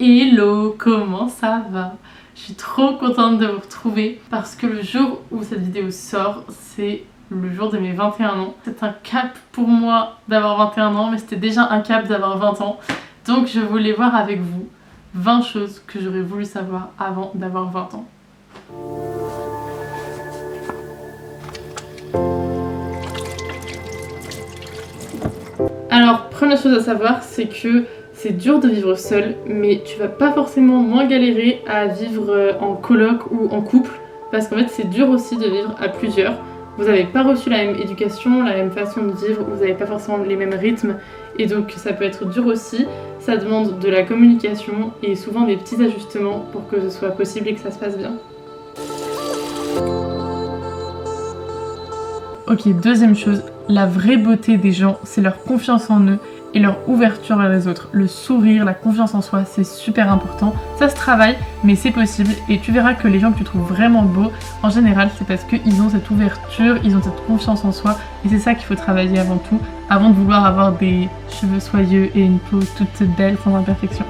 Hello, comment ça va? Je suis trop contente de vous retrouver parce que le jour où cette vidéo sort, c'est le jour de mes 21 ans. C'est un cap pour moi d'avoir 21 ans, mais c'était déjà un cap d'avoir 20 ans. Donc je voulais voir avec vous 20 choses que j'aurais voulu savoir avant d'avoir 20 ans. Alors, première chose à savoir, c'est que c'est dur de vivre seul, mais tu vas pas forcément moins galérer à vivre en coloc ou en couple, parce qu'en fait c'est dur aussi de vivre à plusieurs. Vous n'avez pas reçu la même éducation, la même façon de vivre, vous n'avez pas forcément les mêmes rythmes, et donc ça peut être dur aussi. Ça demande de la communication et souvent des petits ajustements pour que ce soit possible et que ça se passe bien. Ok, deuxième chose, la vraie beauté des gens, c'est leur confiance en eux et leur ouverture vers les autres. Le sourire, la confiance en soi, c'est super important. Ça se travaille, mais c'est possible. Et tu verras que les gens que tu trouves vraiment beaux, en général, c'est parce qu'ils ont cette ouverture, ils ont cette confiance en soi. Et c'est ça qu'il faut travailler avant tout, avant de vouloir avoir des cheveux soyeux et une peau toute belle sans imperfection.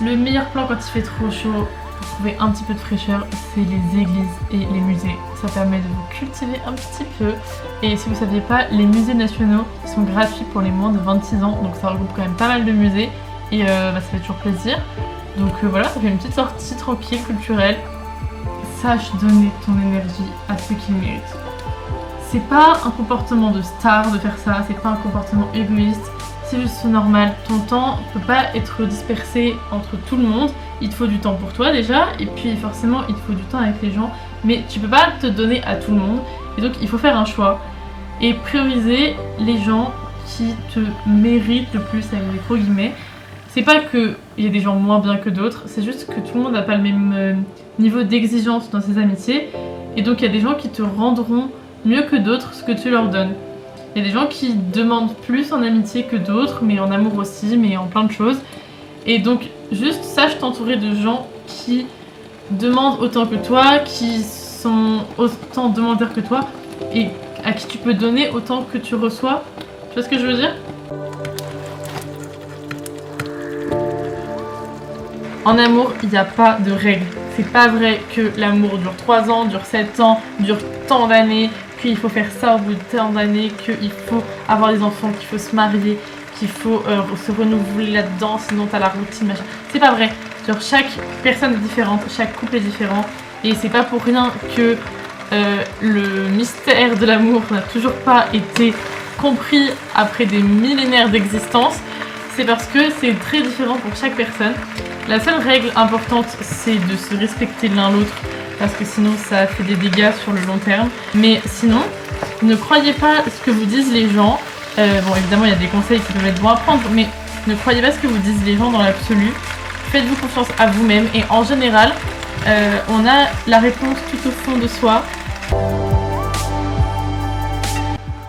Le meilleur plan quand il fait trop chaud pour trouver un petit peu de fraîcheur, c'est les églises et les musées. Ça permet de vous cultiver un petit peu. Et si vous ne saviez pas, les musées nationaux sont gratuits pour les moins de 26 ans, donc ça regroupe quand même pas mal de musées et ça fait toujours plaisir. Donc voilà, ça fait une petite sortie tranquille, culturelle. Sache donner ton énergie à ceux qui le méritent. C'est pas un comportement de star de faire ça, c'est pas un comportement égoïste. C'est juste normal, ton temps peut pas être dispersé entre tout le monde, il te faut du temps pour toi déjà, et puis forcément il te faut du temps avec les gens, mais tu peux pas te donner à tout le monde, et donc il faut faire un choix, et prioriser les gens qui te méritent le plus avec des gros guillemets. C'est pas qu'il y a des gens moins bien que d'autres, c'est juste que tout le monde n'a pas le même niveau d'exigence dans ses amitiés, et donc il y a des gens qui te rendront mieux que d'autres ce que tu leur donnes. Il y a des gens qui demandent plus en amitié que d'autres, mais en amour aussi, mais en plein de choses. Et donc, juste sache t'entourer de gens qui demandent autant que toi, qui sont autant demandeurs que toi, et à qui tu peux donner autant que tu reçois. Tu vois ce que je veux dire ? En amour, il n'y a pas de règles. C'est pas vrai que l'amour dure 3 ans, dure 7 ans, dure tant d'années, qu'il faut faire ça au bout de tant d'années, qu'il faut avoir des enfants, qu'il faut se marier, qu'il faut se renouveler là-dedans, sinon t'as la routine, machin. C'est pas vrai. Genre, chaque personne est différente, chaque couple est différent, et c'est pas pour rien que le mystère de l'amour n'a toujours pas été compris après des millénaires d'existence. C'est parce que c'est très différent pour chaque personne. La seule règle importante, c'est de se respecter l'un l'autre, parce que sinon ça fait des dégâts sur le long terme. Mais sinon, ne croyez pas ce que vous disent les gens. Bon, évidemment, il y a des conseils qui peuvent être bons à prendre, mais ne croyez pas ce que vous disent les gens dans l'absolu. Faites-vous confiance à vous-même, et en général, on a la réponse tout au fond de soi.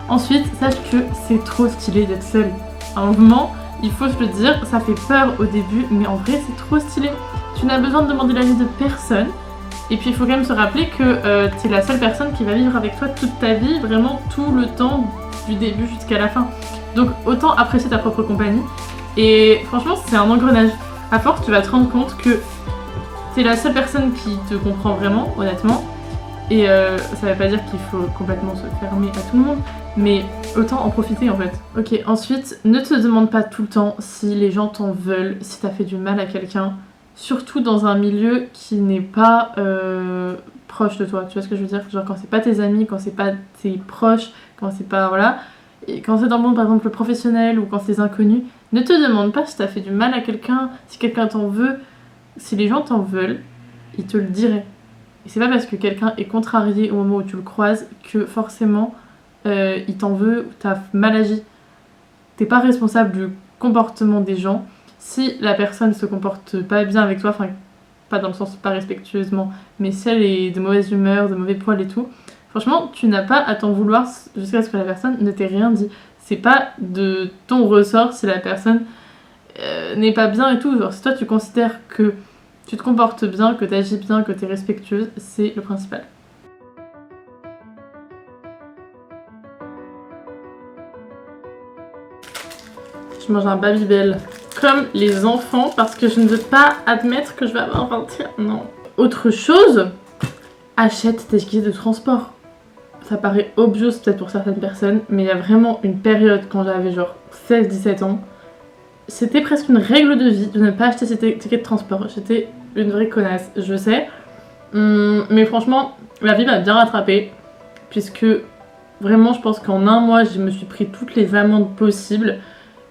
Ensuite, sache que c'est trop stylé d'être seul. À un moment, il faut se le dire, ça fait peur au début, mais en vrai c'est trop stylé. Tu n'as besoin de demander l'avis de personne. Et puis il faut quand même se rappeler que tu es la seule personne qui va vivre avec toi toute ta vie, vraiment tout le temps, du début jusqu'à la fin. Donc autant apprécier ta propre compagnie. Et franchement c'est un engrenage. À force tu vas te rendre compte que tu es la seule personne qui te comprend vraiment, honnêtement. Et ça veut pas dire qu'il faut complètement se fermer à tout le monde, mais autant en profiter en fait. Ok, ensuite, ne te demande pas tout le temps si les gens t'en veulent, si t'as fait du mal à quelqu'un, surtout dans un milieu qui n'est pas proche de toi, tu vois ce que je veux dire ? Genre quand c'est pas tes amis, quand c'est pas tes proches, quand c'est pas, voilà, et quand c'est dans le monde par exemple professionnel ou quand c'est des inconnus, ne te demande pas si t'as fait du mal à quelqu'un, si quelqu'un t'en veut. Si les gens t'en veulent, ils te le diraient. Et c'est pas parce que quelqu'un est contrarié au moment où tu le croises que forcément il t'en veut ou t'as mal agi. T'es pas responsable du comportement des gens. Si la personne se comporte pas bien avec toi, enfin pas dans le sens pas respectueusement, mais si elle est de mauvaise humeur, de mauvais poil et tout, franchement tu n'as pas à t'en vouloir jusqu'à ce que la personne ne t'ait rien dit. C'est pas de ton ressort si la personne n'est pas bien et tout. Genre si toi tu considères que tu te comportes bien, que tu agis bien, que tu es respectueuse, c'est le principal. Je mange un Babybel comme les enfants parce que je ne veux pas admettre que je vais avoir 21 ans. Autre chose, achète tes tickets de transport. Ça paraît obvious peut-être pour certaines personnes, mais il y a vraiment une période quand j'avais genre 16-17 ans, c'était presque une règle de vie de ne pas acheter ses tickets de transport. J'étais une vraie connasse, je sais. Mais franchement, la vie m'a bien rattrapée, puisque vraiment je pense qu'en un mois, je me suis pris toutes les amendes possibles.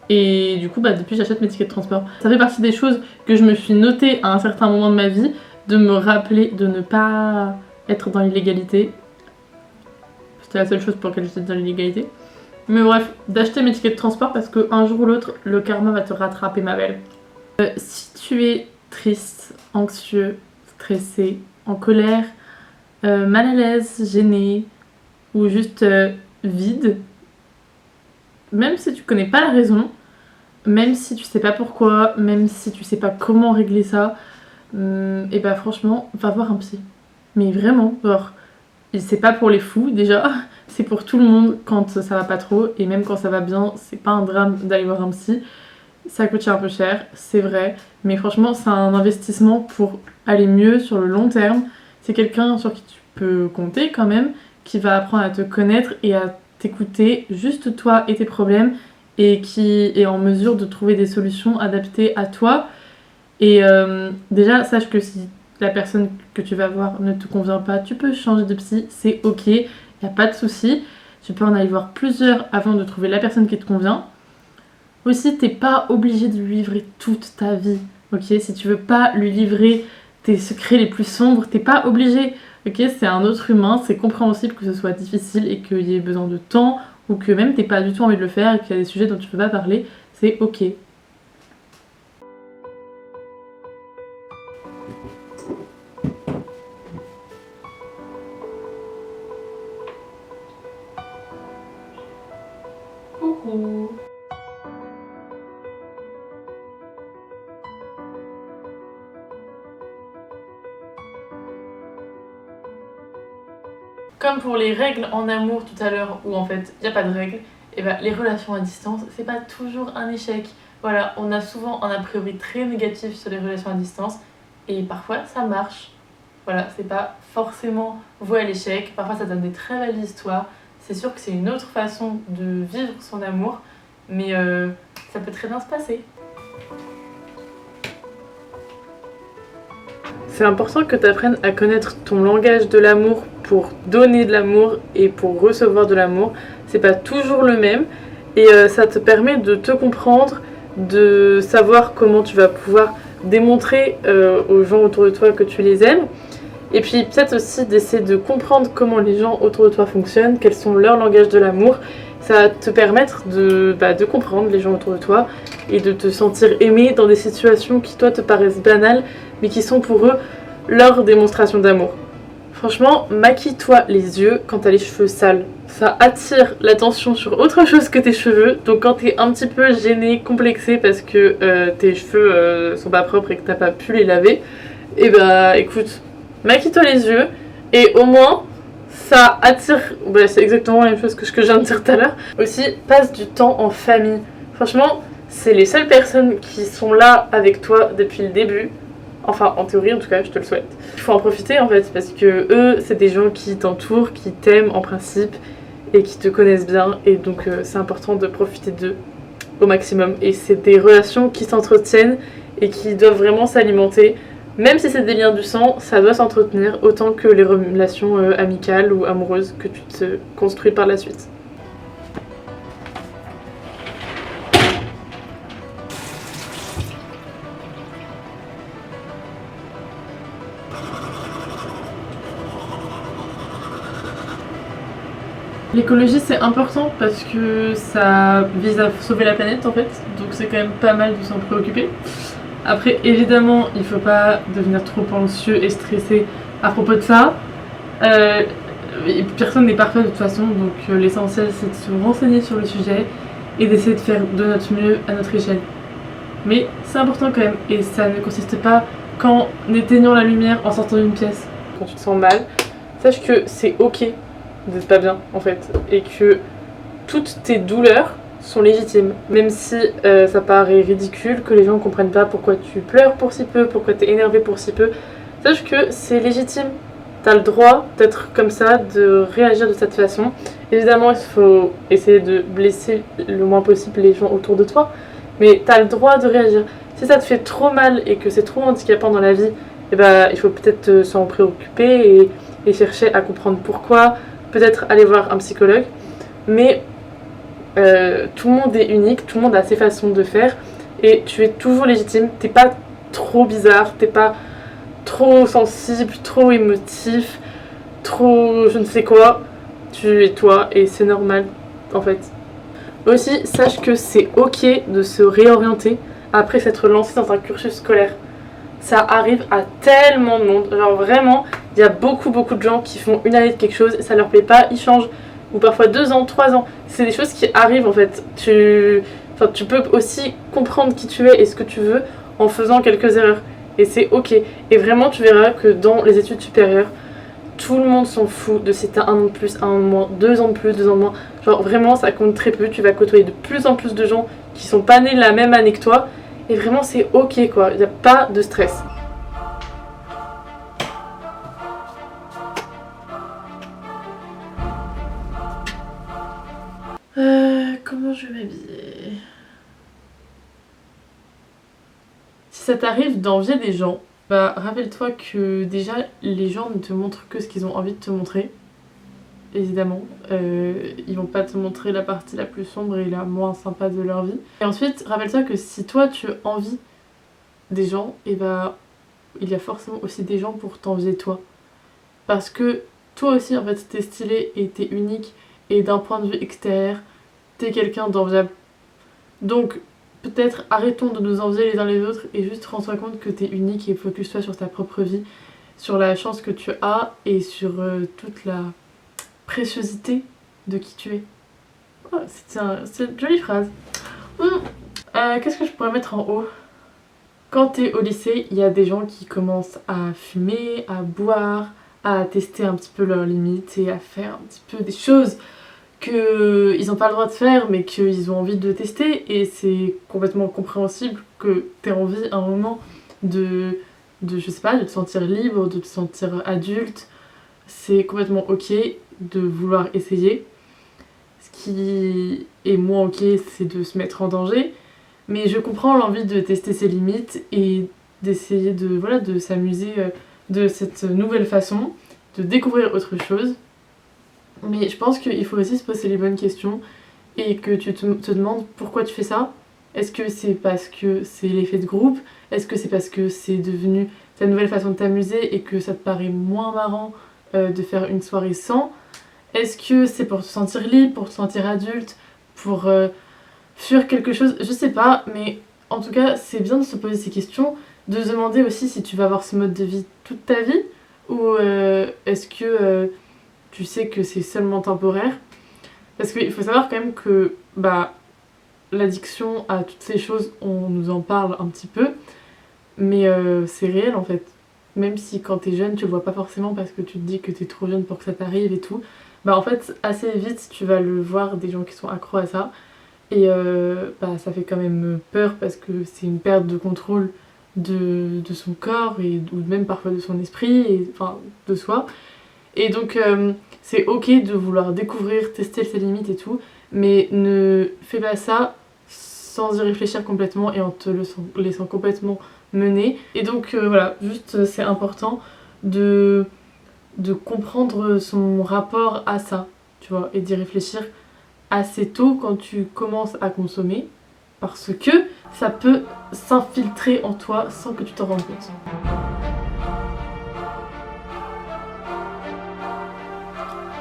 Et du coup, depuis, j'achète mes tickets de transport. Ça fait partie des choses que je me suis notée à un certain moment de ma vie, de me rappeler de ne pas être dans l'illégalité. C'était la seule chose pour laquelle j'étais dans l'illégalité. Mais bref, d'acheter mes tickets de transport parce qu'un jour ou l'autre, le karma va te rattraper, ma belle. Si tu es triste, anxieux, stressé, en colère, mal à l'aise, gêné ou juste vide, même si tu connais pas la raison, même si tu sais pas pourquoi, même si tu sais pas comment régler ça, et bah franchement, va voir un psy. Mais vraiment, genre, c'est pas pour les fous déjà, c'est pour tout le monde quand ça va pas trop, et même quand ça va bien, c'est pas un drame d'aller voir un psy. Ça coûte un peu cher, c'est vrai, mais franchement, c'est un investissement pour aller mieux sur le long terme. C'est quelqu'un sur qui tu peux compter quand même, qui va apprendre à te connaître et à t'écouter, juste toi et tes problèmes, et qui est en mesure de trouver des solutions adaptées à toi. Et déjà, sache que si la personne que tu vas voir ne te convient pas, tu peux changer de psy, c'est ok, il n'y a pas de souci. Tu peux en aller voir plusieurs avant de trouver la personne qui te convient. Aussi, t'es pas obligé de lui livrer toute ta vie, ok? Si tu veux pas lui livrer tes secrets les plus sombres, t'es pas obligé, ok? C'est un autre humain, c'est compréhensible que ce soit difficile et qu'il y ait besoin de temps ou que même t'aies pas du tout envie de le faire et qu'il y a des sujets dont tu peux pas parler, c'est ok. Coucou. Comme pour les règles en amour tout à l'heure, où en fait il n'y a pas de règles, et les relations à distance, c'est pas toujours un échec. Voilà, on a souvent un a priori très négatif sur les relations à distance, et parfois ça marche. Voilà, c'est pas forcément voué à l'échec, parfois ça donne des très belles histoires. C'est sûr que c'est une autre façon de vivre son amour, mais ça peut très bien se passer. C'est important que tu apprennes à connaître ton langage de l'amour pour donner de l'amour et pour recevoir de l'amour. C'est pas toujours le même et ça te permet de te comprendre, de savoir comment tu vas pouvoir démontrer aux gens autour de toi que tu les aimes. Et puis peut-être aussi d'essayer de comprendre comment les gens autour de toi fonctionnent, quels sont leurs langages de l'amour. Ça va te permettre de comprendre les gens autour de toi et de te sentir aimé dans des situations qui toi te paraissent banales mais qui sont pour eux leur démonstration d'amour. Franchement, maquille-toi les yeux quand t'as les cheveux sales. Ça attire l'attention sur autre chose que tes cheveux. Donc quand t'es un petit peu gêné, complexé parce que tes cheveux sont pas propres et que t'as pas pu les laver, et écoute, maquille-toi les yeux et au moins ça attire, c'est exactement la même chose que ce que je viens de dire tout à l'heure. Aussi, passe du temps en famille. Franchement, c'est les seules personnes qui sont là avec toi depuis le début. Enfin, en théorie, en tout cas, je te le souhaite. Il faut en profiter en fait, parce que eux, c'est des gens qui t'entourent, qui t'aiment en principe et qui te connaissent bien. Et donc, c'est important de profiter d'eux au maximum. Et c'est des relations qui s'entretiennent et qui doivent vraiment s'alimenter. Même si c'est des liens du sang, ça doit s'entretenir autant que les relations amicales ou amoureuses que tu te construis par la suite. L'écologie c'est important parce que ça vise à sauver la planète en fait, donc c'est quand même pas mal de s'en préoccuper. Après évidemment il faut pas devenir trop anxieux et stressé à propos de ça. Personne n'est parfait de toute façon, donc l'essentiel c'est de se renseigner sur le sujet et d'essayer de faire de notre mieux à notre échelle. Mais c'est important quand même, et ça ne consiste pas qu'en éteignant la lumière en sortant d'une pièce. Quand tu te sens mal, sache que c'est ok d'être pas bien en fait, et que toutes tes douleurs sont légitimes, même si ça paraît ridicule, que les gens ne comprennent pas pourquoi tu pleures pour si peu, pourquoi tu es énervé pour si peu. Sache que c'est légitime, tu as le droit d'être comme ça, de réagir de cette façon. Évidemment, il faut essayer de blesser le moins possible les gens autour de toi, mais tu as le droit de réagir. Si ça te fait trop mal et que c'est trop handicapant dans la vie, eh ben, il faut peut-être s'en préoccuper et chercher à comprendre pourquoi, peut-être aller voir un psychologue, mais tout le monde est unique, tout le monde a ses façons de faire et tu es toujours légitime, t'es pas trop bizarre, t'es pas trop sensible, trop émotif, trop je ne sais quoi, tu es toi et c'est normal en fait. Aussi, sache que c'est ok de se réorienter après s'être lancé dans un cursus scolaire. Ça arrive à tellement de monde, genre vraiment, il y a beaucoup de gens qui font une année de quelque chose, ça leur plaît pas, ils changent, ou parfois 2 ans, 3 ans. C'est des choses qui arrivent en fait. Tu peux aussi comprendre qui tu es et ce que tu veux en faisant quelques erreurs. Et c'est ok. Et vraiment, tu verras que dans les études supérieures, tout le monde s'en fout de si t'as 1 an de plus, 1 an de moins, 2 ans de plus, 2 ans de moins. Genre vraiment, ça compte très peu. Tu vas côtoyer de plus en plus de gens qui sont pas nés la même année que toi. Et vraiment, c'est ok quoi. Il n'y a pas de stress. Comment je vais m'habiller? Si ça t'arrive d'envier des gens, bah rappelle-toi que déjà les gens ne te montrent que ce qu'ils ont envie de te montrer. Évidemment, ils vont pas te montrer la partie la plus sombre et la moins sympa de leur vie. Et ensuite, rappelle-toi que si toi tu envies des gens, et bah il y a forcément aussi des gens pour t'envier toi. Parce que toi aussi en fait t'es stylé et t'es unique et d'un point de vue extérieur, t'es quelqu'un d'enviable. Donc peut-être arrêtons de nous envier les uns les autres et juste rends-toi compte que t'es unique et focus-toi sur ta propre vie, sur la chance que tu as et sur toute la préciosité de qui tu es. Oh, c'est une jolie phrase. Qu'est-ce que je pourrais mettre en haut? Quand t'es au lycée, il y a des gens qui commencent à fumer, à boire, à tester un petit peu leurs limites et à faire un petit peu des choses qu'ils n'ont pas le droit de faire mais qu'ils ont envie de tester, et c'est complètement compréhensible que t'aies envie à un moment je sais pas, de te sentir libre, de te sentir adulte. C'est complètement ok de vouloir essayer. Ce qui est moins ok, c'est de se mettre en danger, mais je comprends l'envie de tester ses limites et d'essayer de s'amuser de cette nouvelle façon, de découvrir autre chose. Mais je pense qu'il faut aussi se poser les bonnes questions et que tu te demandes pourquoi tu fais ça. Est-ce que c'est parce que c'est l'effet de groupe? Est-ce que c'est parce que c'est devenu ta nouvelle façon de t'amuser et que ça te paraît moins marrant de faire une soirée sans? Est-ce que c'est pour te sentir libre, pour te sentir adulte, pour fuir quelque chose? Je sais pas, mais en tout cas, c'est bien de se poser ces questions, de se demander aussi si tu vas avoir ce mode de vie toute ta vie ou est-ce que tu sais que c'est seulement temporaire. Parce qu'il faut savoir quand même que l'addiction à toutes ces choses, on nous en parle un petit peu, mais c'est réel en fait. Même si quand t'es jeune, tu le vois pas forcément parce que tu te dis que t'es trop jeune pour que ça t'arrive et tout, en fait, assez vite, tu vas le voir des gens qui sont accros à ça. Et ça fait quand même peur parce que c'est une perte de contrôle de son corps ou même parfois de son esprit, enfin de soi. Et donc c'est ok de vouloir découvrir, tester ses limites et tout, mais ne fais pas ça sans y réfléchir complètement et en te laissant complètement mener. Et donc voilà, juste c'est important de comprendre son rapport à ça, tu vois, et d'y réfléchir assez tôt quand tu commences à consommer, parce que ça peut s'infiltrer en toi sans que tu t'en rendes compte.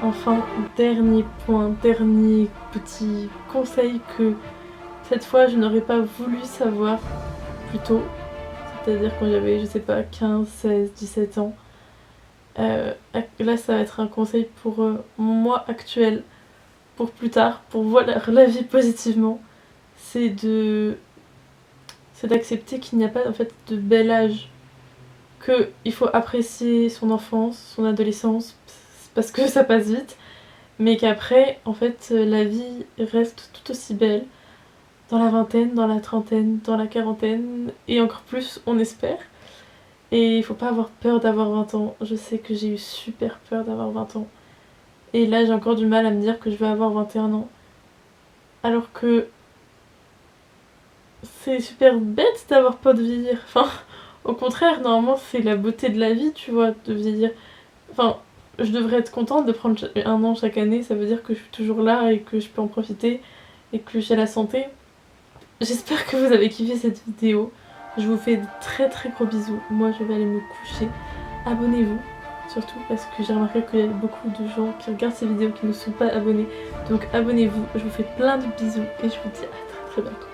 Enfin, dernier point, dernier petit conseil que cette fois je n'aurais pas voulu savoir plus tôt, c'est-à-dire quand j'avais, je sais pas, 15, 16, 17 ans. Là ça va être un conseil pour moi actuel, pour plus tard, pour voir la vie positivement, c'est d'accepter qu'il n'y a pas en fait de bel âge qu'il faut apprécier son enfance, son adolescence, parce que ça passe vite, mais qu'après, en fait, la vie reste tout aussi belle dans la vingtaine, dans la trentaine, dans la quarantaine, et encore plus, on espère. Et il faut pas avoir peur d'avoir 20 ans. Je sais que j'ai eu super peur d'avoir 20 ans. Et là, j'ai encore du mal à me dire que je vais avoir 21 ans. Alors que c'est super bête d'avoir peur de vieillir. Enfin, au contraire, normalement, c'est la beauté de la vie, tu vois, de vieillir. Enfin, je devrais être contente de prendre 1 an chaque année. Ça veut dire que je suis toujours là et que je peux en profiter et que j'ai la santé. J'espère que vous avez kiffé cette vidéo. Je vous fais de très très gros bisous. Moi, je vais aller me coucher. Abonnez-vous, surtout parce que j'ai remarqué qu'il y a beaucoup de gens qui regardent ces vidéos qui ne sont pas abonnés. Donc abonnez-vous. Je vous fais plein de bisous et je vous dis à très très bientôt.